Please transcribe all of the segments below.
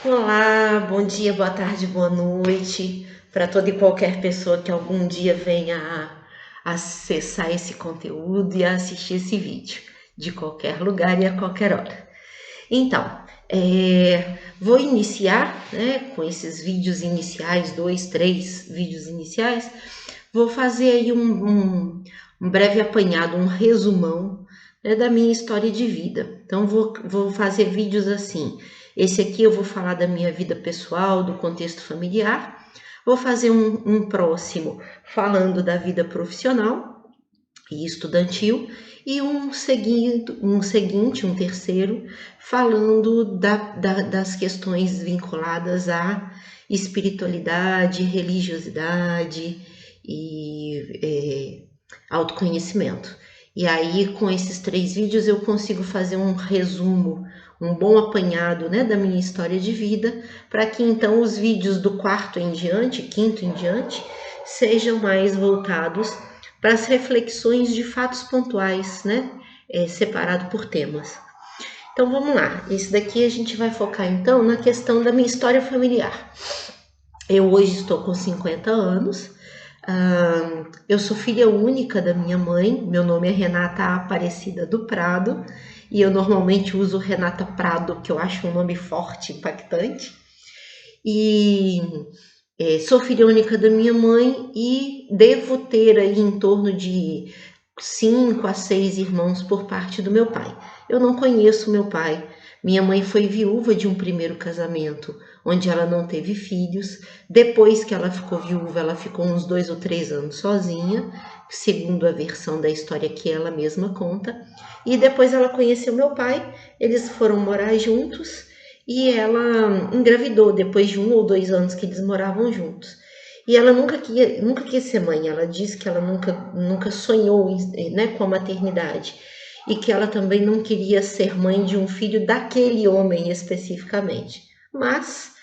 Olá, bom dia, boa tarde, boa noite para toda e qualquer pessoa que algum dia venha a acessar esse conteúdo e a assistir esse vídeo, de qualquer lugar e a qualquer hora. Então, vou iniciar, né, com esses vídeos iniciais, 2, 3 vídeos iniciais. Vou fazer aí um breve apanhado, um resumão, né, da minha história de vida. Então, vou fazer vídeos assim. Esse aqui eu vou falar da minha vida pessoal, do contexto familiar. Vou fazer um próximo falando da vida profissional e estudantil, e um terceiro, falando das questões vinculadas à espiritualidade, religiosidade e autoconhecimento. E aí, com esses 3 vídeos, eu consigo fazer um resumo, um bom apanhado, né, da minha história de vida, para que então os vídeos do quarto em diante, quinto em diante, sejam mais voltados para as reflexões de fatos pontuais, né, separado por temas. Então vamos lá, esse daqui a gente vai focar então na questão da minha história familiar. Eu hoje estou com 50 anos, eu sou filha única da minha mãe, meu nome é Renata Aparecida do Prado, e eu normalmente uso Renata Prado, que eu acho um nome forte, impactante. E sou filha única da minha mãe e devo ter aí em torno de 5 a 6 irmãos por parte do meu pai. Eu não conheço meu pai. Minha mãe foi viúva de um primeiro casamento, onde ela não teve filhos. Depois que ela ficou viúva, ela ficou uns 2 ou 3 anos sozinha, segundo a versão da história que ela mesma conta. E depois ela conheceu meu pai, eles foram morar juntos e ela engravidou depois de 1 ou 2 anos que eles moravam juntos. E ela nunca quis ser mãe, ela disse que ela nunca sonhou, né, com a maternidade. E que ela também não queria ser mãe de um filho daquele homem especificamente. Mas,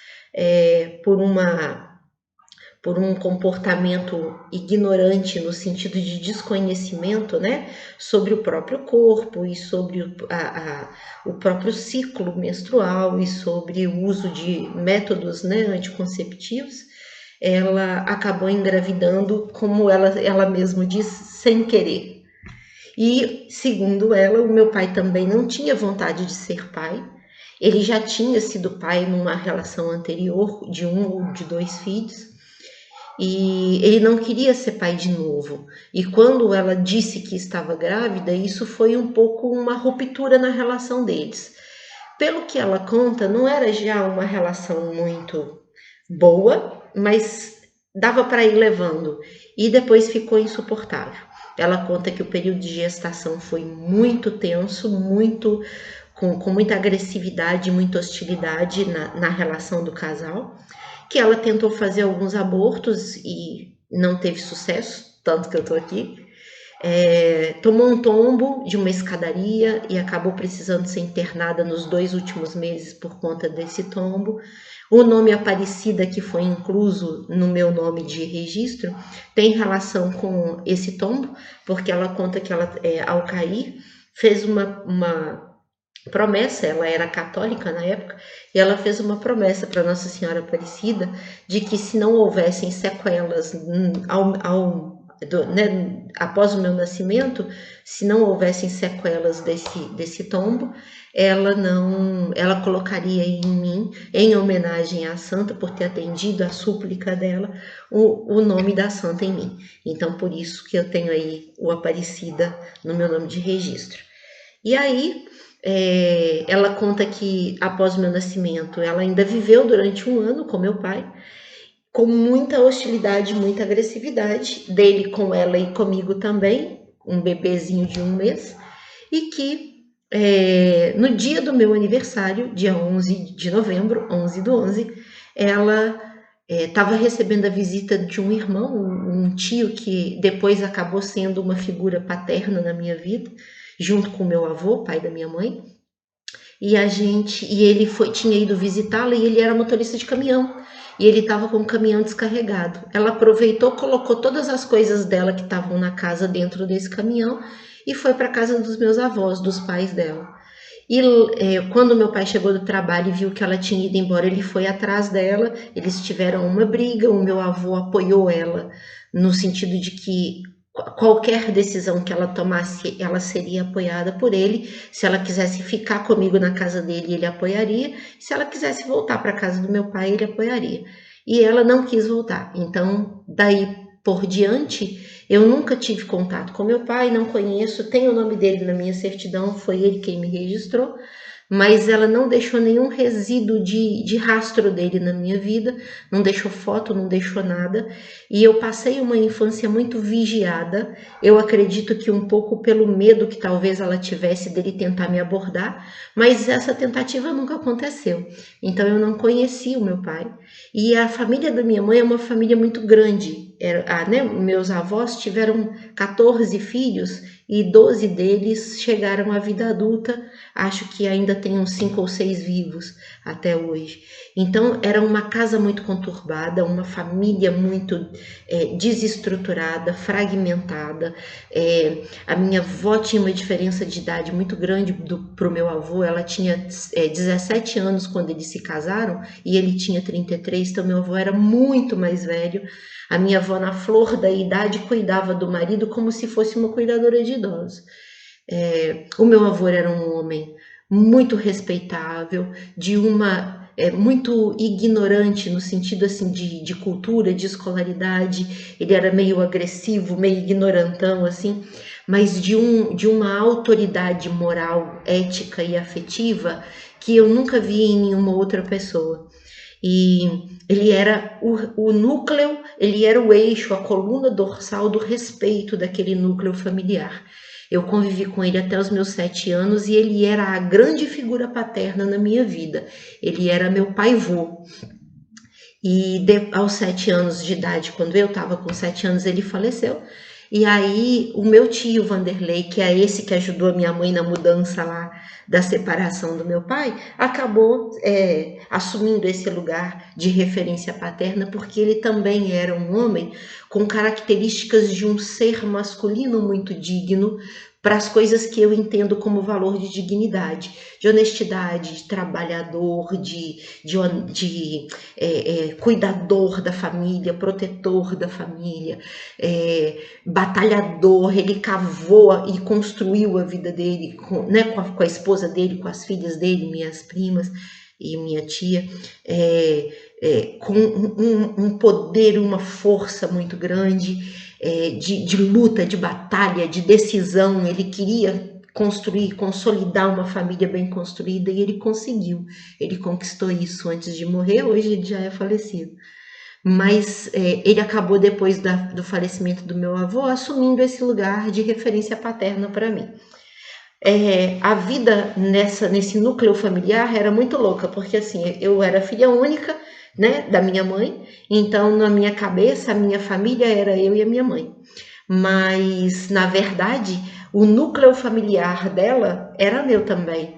por um comportamento ignorante no sentido de desconhecimento, né, sobre o próprio corpo e sobre o próprio ciclo menstrual e sobre o uso de métodos, né, anticonceptivos, ela acabou engravidando, como ela mesma diz, sem querer. E, segundo ela, o meu pai também não tinha vontade de ser pai. Ele já tinha sido pai numa relação anterior de 1 ou de 2 filhos, e ele não queria ser pai de novo. E quando ela disse que estava grávida, isso foi um pouco uma ruptura na relação deles. Pelo que ela conta, não era já uma relação muito boa, mas dava para ir levando. E depois ficou insuportável. Ela conta que o período de gestação foi muito tenso, com muita agressividade, muita hostilidade na relação do casal, que ela tentou fazer alguns abortos e não teve sucesso, tanto que eu tô aqui. Tomou um tombo de uma escadaria e acabou precisando ser internada nos 2 últimos meses por conta desse tombo. O nome Aparecida, que foi incluso no meu nome de registro, tem relação com esse tombo, porque ela conta que ela, ao cair, fez uma promessa, ela era católica na época, e ela fez uma promessa para Nossa Senhora Aparecida de que se não houvessem sequelas após o meu nascimento, se não houvessem sequelas desse tombo, ela colocaria em mim, em homenagem à santa, por ter atendido a súplica dela, o nome da santa em mim. Então, por isso que eu tenho aí o Aparecida no meu nome de registro. E aí, ela conta que após o meu nascimento, ela ainda viveu durante 1 ano com meu pai, com muita hostilidade, muita agressividade, dele com ela e comigo também, um bebezinho de 1 mês, e que no dia do meu aniversário, dia 11 de novembro, 11/11, ela estava recebendo a visita de um irmão, um tio que depois acabou sendo uma figura paterna na minha vida, junto com meu avô, pai da minha mãe, e ele tinha ido visitá-la e ele era motorista de caminhão. E ele estava com o caminhão descarregado. Ela aproveitou, colocou todas as coisas dela que estavam na casa dentro desse caminhão e foi para a casa dos meus avós, dos pais dela. E quando meu pai chegou do trabalho e viu que ela tinha ido embora, ele foi atrás dela, eles tiveram uma briga, o meu avô apoiou ela, no sentido de que qualquer decisão que ela tomasse, ela seria apoiada por ele. Se ela quisesse ficar comigo na casa dele, ele apoiaria. Se ela quisesse voltar para a casa do meu pai, ele apoiaria. E ela não quis voltar. Então, daí por diante, eu nunca tive contato com meu pai, não conheço, tenho o nome dele na minha certidão, foi ele quem me registrou, mas ela não deixou nenhum resíduo de rastro dele na minha vida, não deixou foto, não deixou nada, e eu passei uma infância muito vigiada. Eu acredito que um pouco pelo medo que talvez ela tivesse dele tentar me abordar, mas essa tentativa nunca aconteceu. Então eu não conheci o meu pai, e a família da minha mãe é uma família muito grande. Meus avós tiveram 14 filhos e 12 deles chegaram à vida adulta. Acho que ainda tem uns 5 ou 6 vivos até hoje. Então era uma casa muito conturbada, uma família muito desestruturada, fragmentada. A minha avó tinha uma diferença de idade muito grande para o meu avô. Ela tinha 17 anos quando eles se casaram e ele tinha 33, então meu avô era muito mais velho. A minha avó, na flor da idade, cuidava do marido como se fosse uma cuidadora de idosos. O meu avô era um homem muito respeitável, de uma muito ignorante no sentido assim de cultura, de escolaridade. Ele era meio agressivo, meio ignorantão assim, mas de uma autoridade moral, ética e afetiva que eu nunca vi em nenhuma outra pessoa. E ele era o núcleo, ele era o eixo, a coluna dorsal do respeito daquele núcleo familiar. Eu convivi com ele até os meus 7 anos e ele era a grande figura paterna na minha vida. Ele era meu pai-vô. E aos 7 anos de idade, quando eu estava com 7 anos, ele faleceu. E aí o meu tio Vanderlei, que é esse que ajudou a minha mãe na mudança lá da separação do meu pai, acabou assumindo esse lugar de referência paterna, porque ele também era um homem com características de um ser masculino muito digno para as coisas que eu entendo como valor de dignidade, de honestidade, de trabalhador, de cuidador da família, protetor da família, batalhador. Ele cavou e construiu a vida dele com a esposa dele, com as filhas dele, minhas primas e minha tia, com um poder, uma força muito grande, de luta, de batalha, de decisão. Ele queria construir, consolidar uma família bem construída e ele conseguiu. Ele conquistou isso antes de morrer, hoje ele já é falecido. Mas ele acabou, depois do falecimento do meu avô, assumindo esse lugar de referência paterna para mim. A vida nesse núcleo familiar era muito louca, porque assim, eu era filha única, né, da minha mãe, então na minha cabeça a minha família era eu e a minha mãe. Mas na verdade o núcleo familiar dela era meu também,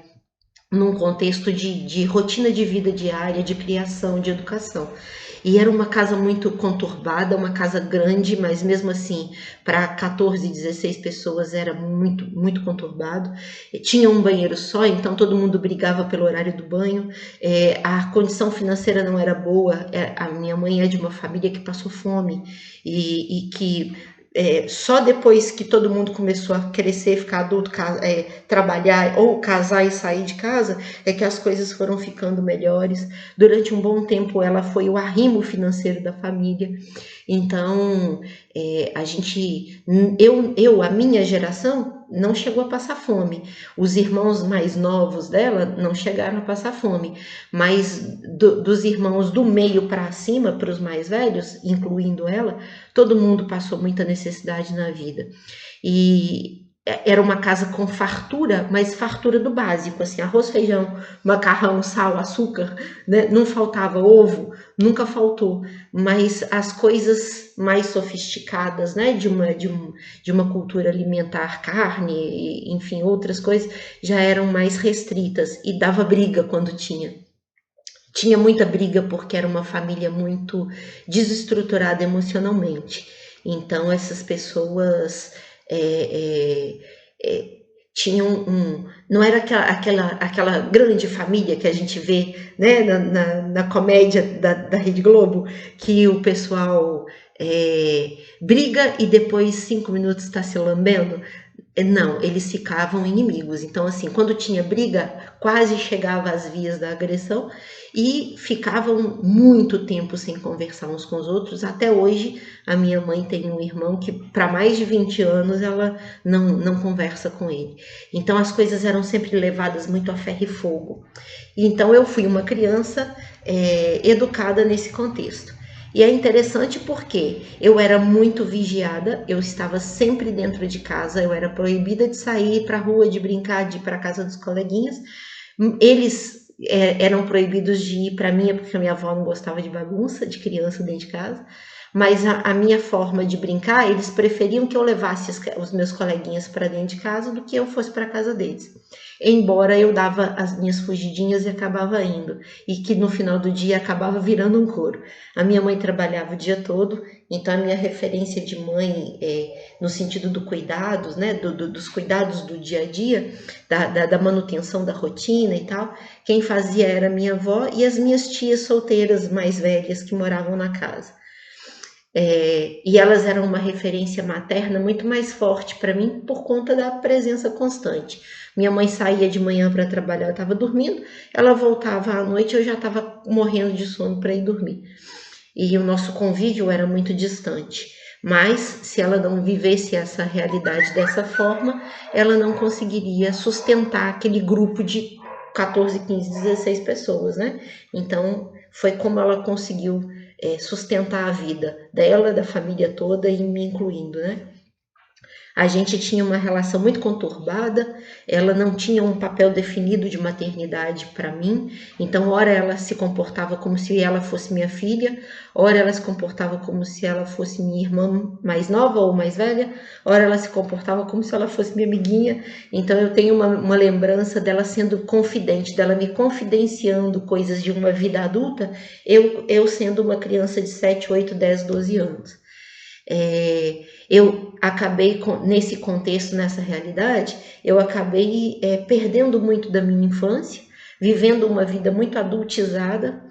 num contexto de rotina de vida diária, de criação, de educação. E era uma casa muito conturbada, uma casa grande, mas mesmo assim, para 14, 16 pessoas era muito, muito conturbado. Tinha um banheiro só, então todo mundo brigava pelo horário do banho. A condição financeira não era boa. A minha mãe é de uma família que passou fome e que só depois que todo mundo começou a crescer, ficar adulto, trabalhar ou casar e sair de casa, é que as coisas foram ficando melhores. Durante um bom tempo ela foi o arrimo financeiro da família. Então a minha geração não chegou a passar fome. Os irmãos mais novos dela não chegaram a passar fome, mas dos irmãos do meio para cima, para os mais velhos, incluindo ela, todo mundo passou muita necessidade na vida. E era uma casa com fartura, mas fartura do básico, assim, arroz, feijão, macarrão, sal, açúcar, né? Não faltava ovo, nunca faltou, mas as coisas mais sofisticadas, né, de uma cultura alimentar, carne, enfim, outras coisas, já eram mais restritas e dava briga quando tinha. Tinha muita briga porque era uma família muito desestruturada emocionalmente. Então essas pessoas tinha não era aquela grande família que a gente vê, né, na comédia da Rede Globo, que o pessoal briga e depois 5 minutos está se lambendo. Não, eles ficavam inimigos. Então, assim, quando tinha briga, quase chegava às vias da agressão e ficavam muito tempo sem conversar uns com os outros. Até hoje, a minha mãe tem um irmão que, para mais de 20 anos, ela não conversa com ele. Então, as coisas eram sempre levadas muito a ferro e fogo. Então, eu fui uma criança educada nesse contexto. E é interessante porque eu era muito vigiada, eu estava sempre dentro de casa, eu era proibida de sair para a rua, de brincar, de ir para a casa dos coleguinhas. Eles eram proibidos de ir para mim, porque a minha avó não gostava de bagunça, de criança dentro de casa. Mas a minha forma de brincar, eles preferiam que eu levasse os meus coleguinhas para dentro de casa do que eu fosse para a casa deles. Embora eu dava as minhas fugidinhas e acabava indo, e que no final do dia acabava virando um coro. A minha mãe trabalhava o dia todo, então a minha referência de mãe, no sentido do cuidados, né, dos cuidados do dia a dia, da manutenção da rotina e tal, quem fazia era minha avó e as minhas tias solteiras mais velhas que moravam na casa. E elas eram uma referência materna muito mais forte para mim por conta da presença constante. Minha mãe saía de manhã para trabalhar, eu estava dormindo, ela voltava à noite, eu já estava morrendo de sono para ir dormir. E o nosso convívio era muito distante. Mas se ela não vivesse essa realidade dessa forma, ela não conseguiria sustentar aquele grupo de 14, 15, 16 pessoas, né? Então, foi como ela conseguiu sustentar a vida dela, da família toda e me incluindo, né? A gente tinha uma relação muito conturbada, ela não tinha um papel definido de maternidade para mim, então, ora ela se comportava como se ela fosse minha filha, ora ela se comportava como se ela fosse minha irmã mais nova ou mais velha, ora ela se comportava como se ela fosse minha amiguinha. Então, eu tenho uma lembrança dela sendo confidente, dela me confidenciando coisas de uma vida adulta, eu sendo uma criança de 7, 8, 10, 12 anos. Eu acabei, nesse contexto, nessa realidade, eu acabei perdendo muito da minha infância, vivendo uma vida muito adultizada.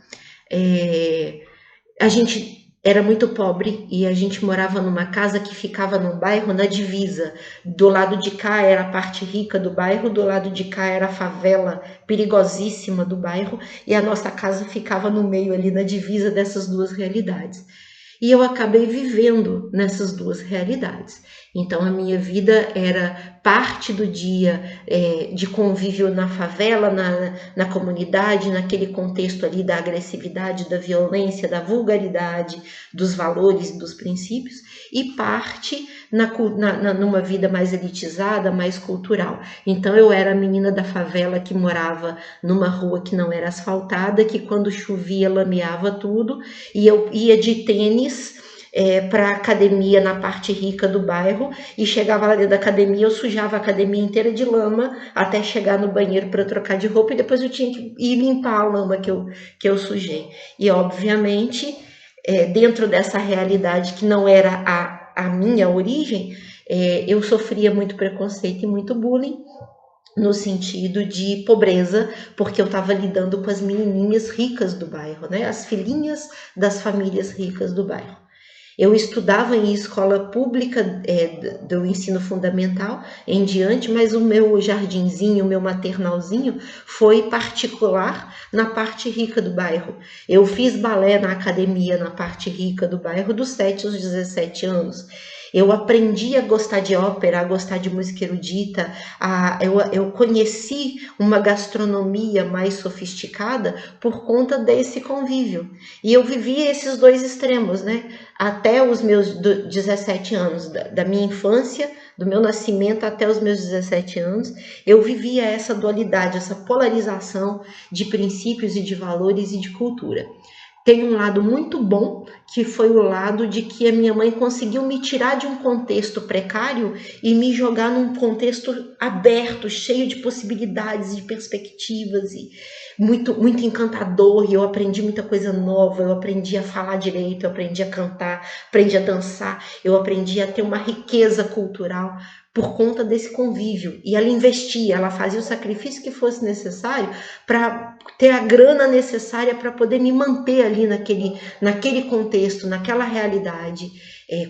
A gente era muito pobre e a gente morava numa casa que ficava num bairro na divisa. Do lado de cá era a parte rica do bairro, do lado de cá era a favela perigosíssima do bairro, e a nossa casa ficava no meio ali, na divisa dessas duas realidades. E eu acabei vivendo nessas duas realidades. Então, a minha vida era parte do dia de convívio na favela, na comunidade, naquele contexto ali da agressividade, da violência, da vulgaridade, dos valores e dos princípios, e parte numa vida mais elitizada, mais cultural. Então, eu era a menina da favela que morava numa rua que não era asfaltada, que quando chovia lameava tudo, e eu ia de tênis para a academia na parte rica do bairro, e chegava lá dentro da academia, eu sujava a academia inteira de lama até chegar no banheiro para trocar de roupa, e depois eu tinha que ir limpar a lama que eu sujei. E obviamente, dentro dessa realidade que não era a minha origem, eu sofria muito preconceito e muito bullying, no sentido de pobreza, porque eu estava lidando com as menininhas ricas do bairro, né? As filhinhas das famílias ricas do bairro. Eu estudava em escola pública do ensino fundamental em diante, mas o meu jardinzinho, o meu maternalzinho foi particular na parte rica do bairro. Eu fiz balé na academia na parte rica do bairro dos 7 aos 17 anos. Eu aprendi a gostar de ópera, a gostar de música erudita, eu conheci uma gastronomia mais sofisticada por conta desse convívio. E eu vivi esses dois extremos, né? Até os meus 17 anos, da minha infância, do meu nascimento até os meus 17 anos, eu vivia essa dualidade, essa polarização de princípios e de valores e de cultura. Tem um lado muito bom, que foi o lado de que a minha mãe conseguiu me tirar de um contexto precário e me jogar num contexto aberto, cheio de possibilidades, de perspectivas. muito encantador, e eu aprendi muita coisa nova, eu aprendi a falar direito, eu aprendi a cantar, aprendi a dançar, eu aprendi a ter uma riqueza cultural por conta desse convívio. E ela investia, ela fazia o sacrifício que fosse necessário para ter a grana necessária para poder me manter ali naquele contexto, naquela realidade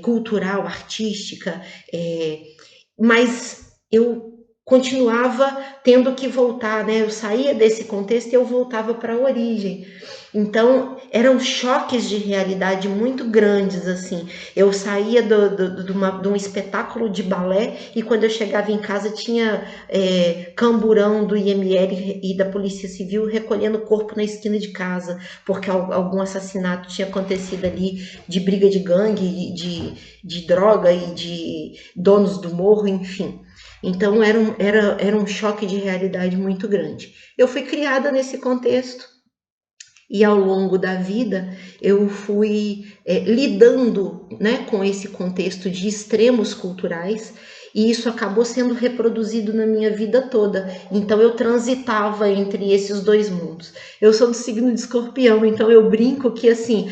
cultural, artística, mas eu continuava tendo que voltar, né? Eu saía desse contexto e eu voltava para a origem. Então, eram choques de realidade muito grandes, assim. Eu saía de um espetáculo de balé e quando eu chegava em casa tinha camburão do IML e da Polícia Civil recolhendo o corpo na esquina de casa, porque algum assassinato tinha acontecido ali, de briga de gangue, de droga e de donos do morro, enfim. Então era um choque de realidade muito grande. Eu fui criada nesse contexto e ao longo da vida eu fui lidando, né, com esse contexto de extremos culturais, e isso acabou sendo reproduzido na minha vida toda. Então eu transitava entre esses dois mundos. Eu sou do signo de Escorpião, então eu brinco que assim,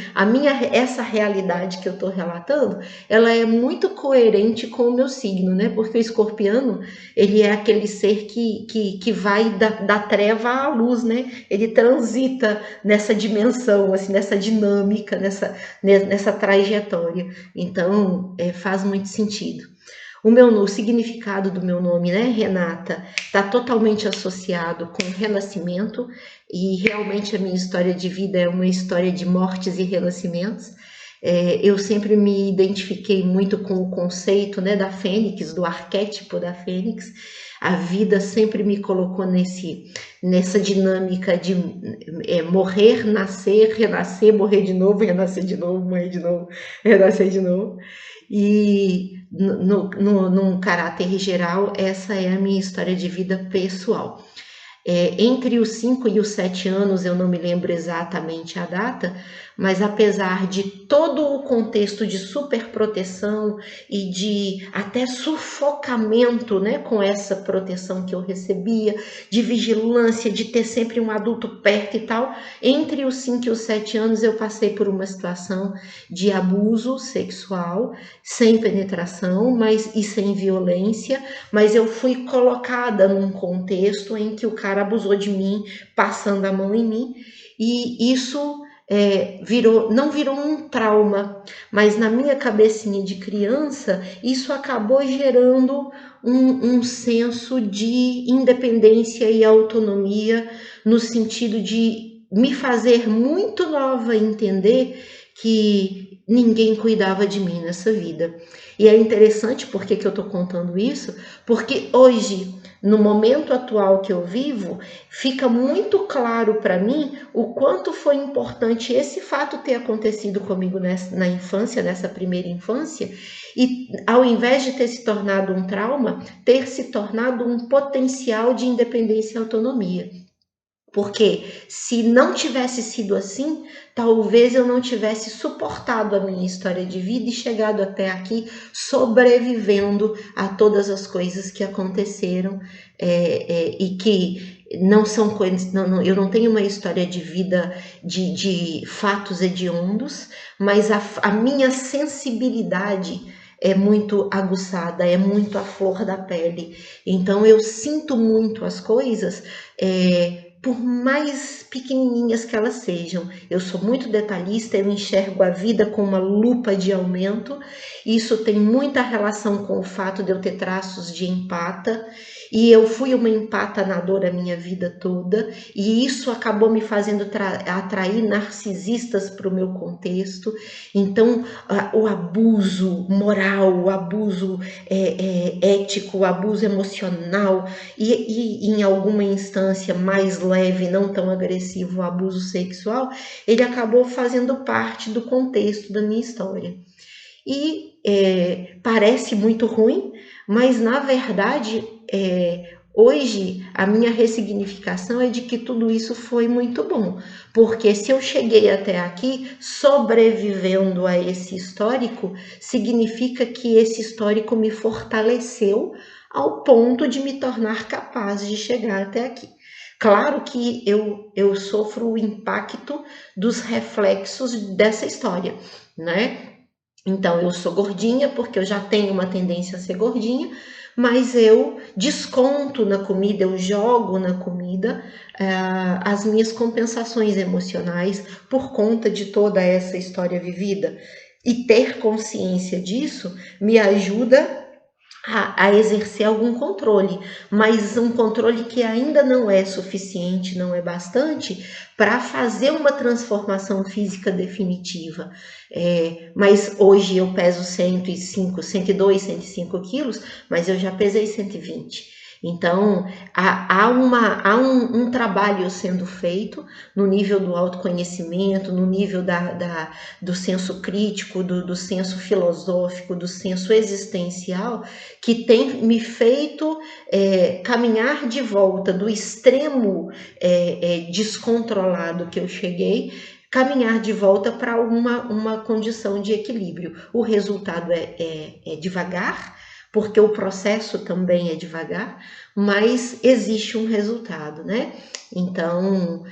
essa realidade que eu estou relatando, ela é muito coerente com o meu signo, né? Porque o escorpiano, ele é aquele ser que vai da treva à luz, né? Ele transita nessa dimensão, assim, nessa dinâmica, nessa trajetória. Então, faz muito sentido. O significado do meu nome, né, Renata, está totalmente associado com renascimento, e realmente a minha história de vida é uma história de mortes e renascimentos. Eu sempre me identifiquei muito com o conceito, né, da fênix, do arquétipo da fênix. A vida sempre me colocou nessa dinâmica de morrer, nascer, renascer, morrer de novo, renascer de novo, morrer de novo, renascer de novo. E num caráter geral, essa é a minha história de vida pessoal. Entre os 5 e os 7 anos, eu não me lembro exatamente a data, mas apesar de todo o contexto de superproteção e de até sufocamento, né, com essa proteção que eu recebia, de vigilância, de ter sempre um adulto perto e tal, entre os 5 e os 7 anos eu passei por uma situação de abuso sexual, sem penetração, e sem violência, mas eu fui colocada num contexto em que o cara abusou de mim, passando a mão em mim, e isso não virou um trauma, mas na minha cabecinha de criança, isso acabou gerando um senso de independência e autonomia, no sentido de me fazer muito nova entender que ninguém cuidava de mim nessa vida. E é interessante porque que eu estou contando isso, porque hoje, no momento atual que eu vivo, fica muito claro para mim o quanto foi importante esse fato ter acontecido comigo na infância, nessa primeira infância, e ao invés de ter se tornado um trauma, ter se tornado um potencial de independência e autonomia. Porque se não tivesse sido assim, talvez eu não tivesse suportado a minha história de vida e chegado até aqui sobrevivendo a todas as coisas que aconteceram e que não são coisas. Eu não tenho uma história de vida de fatos hediondos, mas a minha sensibilidade é muito aguçada, é muito à flor da pele. Então eu sinto muito as coisas. Por mais pequenininhas que elas sejam. Eu sou muito detalhista, eu enxergo a vida com uma lupa de aumento. Isso tem muita relação com o fato de eu ter traços de empata, e eu fui uma empatanadora a minha vida toda, e isso acabou me fazendo atrair narcisistas para o meu contexto. Então, o abuso moral, o abuso ético, o abuso emocional, e em alguma instância mais leve, não tão agressivo, o abuso sexual, ele acabou fazendo parte do contexto da minha história. E parece muito ruim, mas na verdade, hoje a minha ressignificação é de que tudo isso foi muito bom, porque se eu cheguei até aqui sobrevivendo a esse histórico, significa que esse histórico me fortaleceu ao ponto de me tornar capaz de chegar até aqui. Claro que eu sofro o impacto dos reflexos dessa história, né? Então, eu sou gordinha porque eu já tenho uma tendência a ser gordinha, mas eu desconto na comida, eu jogo na comida as minhas compensações emocionais por conta de toda essa história vivida. E ter consciência disso me ajuda a exercer algum controle, mas um controle que ainda não é suficiente, não é bastante para fazer uma transformação física definitiva. Mas hoje eu peso 105, 102, 105 quilos, mas eu já pesei 120. Então, há um trabalho sendo feito no nível do autoconhecimento, no nível do senso crítico, do senso filosófico, do senso existencial, que tem me feito caminhar de volta do extremo descontrolado que eu cheguei, caminhar de volta para uma condição de equilíbrio. O resultado é devagar, porque o processo também é devagar, mas existe um resultado, né? Então,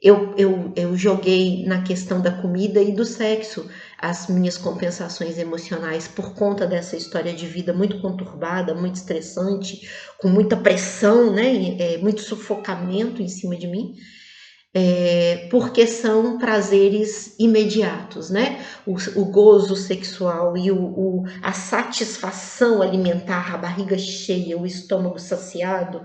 eu joguei na questão da comida e do sexo as minhas compensações emocionais por conta dessa história de vida muito conturbada, muito estressante, com muita pressão, né? Muito sufocamento em cima de mim. Porque são prazeres imediatos, né? O gozo sexual e a satisfação alimentar, a barriga cheia, o estômago saciado,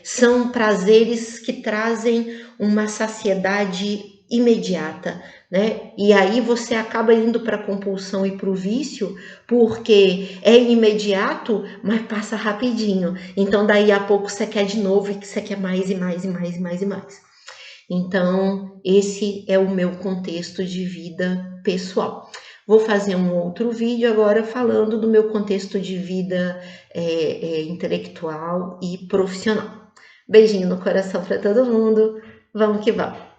são prazeres que trazem uma saciedade imediata, né? E aí você acaba indo para a compulsão e para o vício, porque é imediato, mas passa rapidinho. Então daí a pouco você quer de novo e você quer mais e mais e mais e mais e mais. Então, esse é o meu contexto de vida pessoal. Vou fazer um outro vídeo agora falando do meu contexto de vida intelectual e profissional. Beijinho no coração para todo mundo. Vamos que vamos!